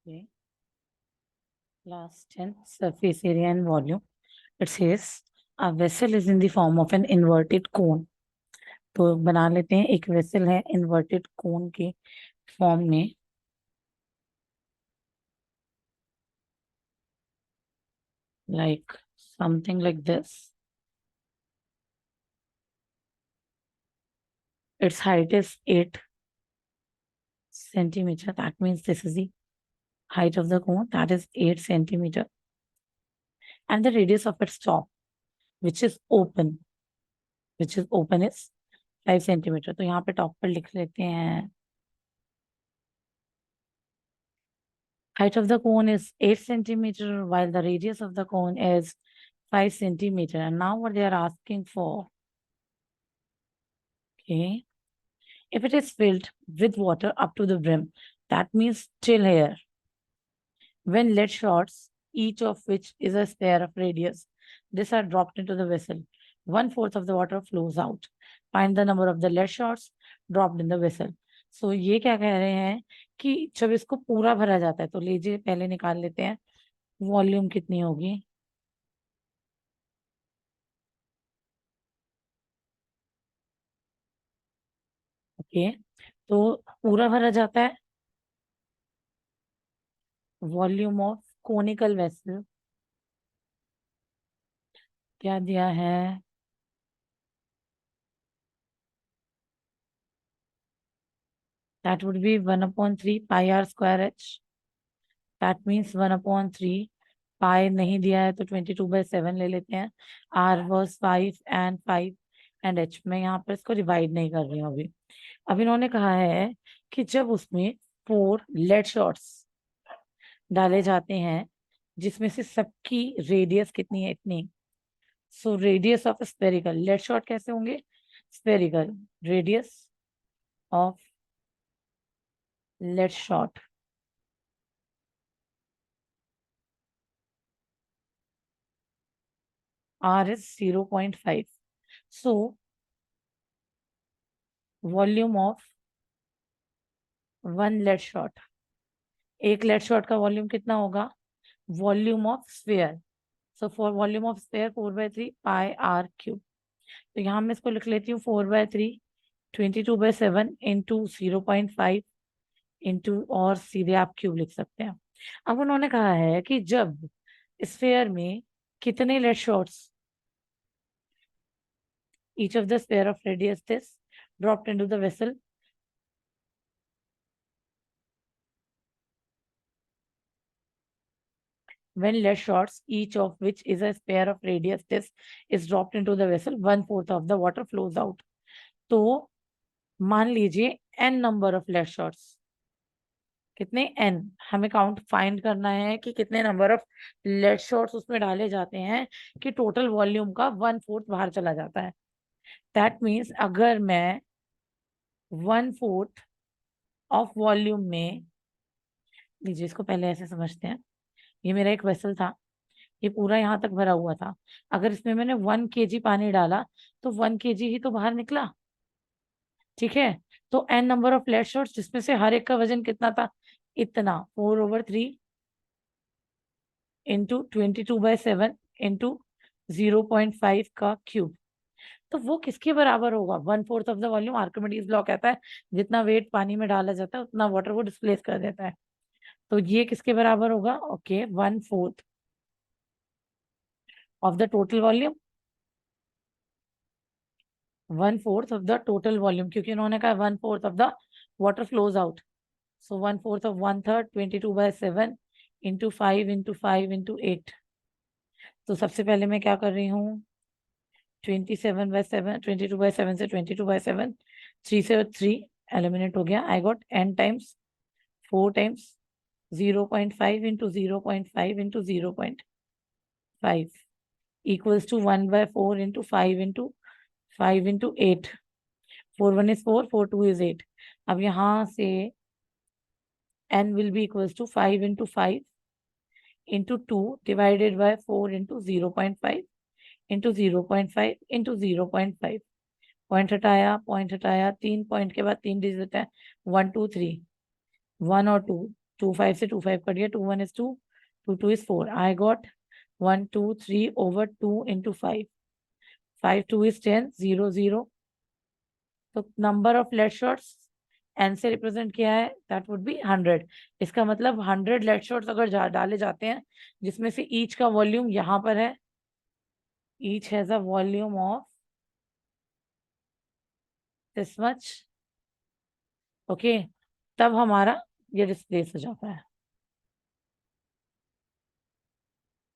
Okay. Class 10, surface area and volume. It says a vessel is in the form of an inverted cone. तो बना लेते हैं, एक vessel है inverted कोन के फॉर्म में. Like something like this. Its height is 8 centimeter. That means this is the height of the cone. That is 8 centimeter. And the radius of its top, which is open, is 5 centimeter. तो यहाँ पे top पर लिख लेते हैं. Height of the cone is 8 centimeter, while the radius of the cone is 5 centimeter. And now what they are asking for, okay, if it is filled with water up to the brim, that means till here. When lead shots, each of which is a sphere of radius, these are dropped into the vessel. 1/4 of the water flows out. Find the number of the lead shots dropped in the vessel. So ये क्या कह रहे हैं कि जब इसको पूरा भरा जाता है, तो लीजिए पहले निकाल लेते हैं वॉल्यूम कितनी होगी. ओके, तो पूरा भरा जाता है. वॉल्यूम ऑफ कोनिकल वेसल क्या दिया है? That would be 1/3 pi r square h. That means 1/3 पाई नहीं दिया है तो 22/7 ले लेते हैं. R was 5 and 5 and H. मैं यहाँ पर इसको डिवाइड नहीं कर रही हूँ अभी. अब इन्होंने कहा है कि जब उसमें 4 लेड शॉट्स डाले जाते हैं जिसमें से सबकी रेडियस कितनी है? इतनी. So radius of spherical lead shot कैसे होंगे? Spherical radius of lead shot R is 0.5. So volume of one lead shot, एक लेड शॉट का वॉल्यूम कितना होगा? Volume of sphere. So for volume of sphere 4/3 pi r cube. तो यहाँ मैं इसको लिख लेती हूँ 4/3 22/7 इंटू 0.5 इंटू, और सीधे आप क्यूब लिख सकते हैं. अब उन्होंने कहा है कि जब स्फीयर में कितने lead shots, each of the sphere of radius this dropped into the vessel. When lead shots, each of which is a sphere of radius this is dropped into the vessel, 1/4 of the water flows out. तो मान लीजिए n number of lead shots. कितने? n. हमें count find करना है कि कितने number of lead shots उसमें डाले जाते हैं कि टोटल वॉल्यूम का 1/4 बाहर चला जाता है. दैट मीन्स अगर मैं 1/4 ऑफ वॉल्यूम में, लीजिए इसको पहले ऐसे समझते हैं. ये मेरा एक वेसल था, ये पूरा यहाँ तक भरा हुआ था. अगर इसमें मैंने 1 kg पानी डाला तो 1 kg ही तो बाहर निकला. ठीक है, तो n number of lead shots जिसमें से हर एक का वजन कितना था? इतना. 4/3 इंटू 22/7 इंटू 0.5 का क्यूब. तो वो किसके बराबर होगा? 1/4 of the volume. Archimedes law कहता है जितना वेट पानी में डाला जाता है उतना वाटर को डिस्प्लेस कर देता है. तो ये किसके बराबर होगा? Okay, 1/4 of the total volume. 1/4 of the total volume, क्योंकि उन्होंने कहा 1/4 of the water flows out. So 1/4 of 1/3 22/7 into 5 into 5 into 8. तो सबसे पहले मैं क्या कर रही हूँ? 27/7, 22/7 से 22/7, 3 से 3 एलिमिनेट हो गया. I got n times 4 times 0.5 into 0.5 into 0.5 equals to 1/4 into 5 into 5 into 8. 4/1 is 4, 4/2 is 8. अब यहाँ से n will be equals to 5 into 5 into 2 divided by 4 into 0.5 into 0.5 into 0.5. Point हटाया 3 पॉइंट के बाद 3 डिजिट है 1 2 3 1 और 2 2 5 से 2 5 कट गया, 2 1 is 2, 2 2 is 4. I got 1 2 3 over 2 into 5. 5 2 is 10, 0 0. तो number of lead shots n से रिप्रेजेंट किया है, दैट वुड बी 100. इसका मतलब 100 लेड शॉट्स अगर डाले जाते हैं, जिसमें से ईच का वॉल्यूम यहाँ पर है, each has a volume of this much, okay, तब हमारा ये रिप्लेस हो जाता है.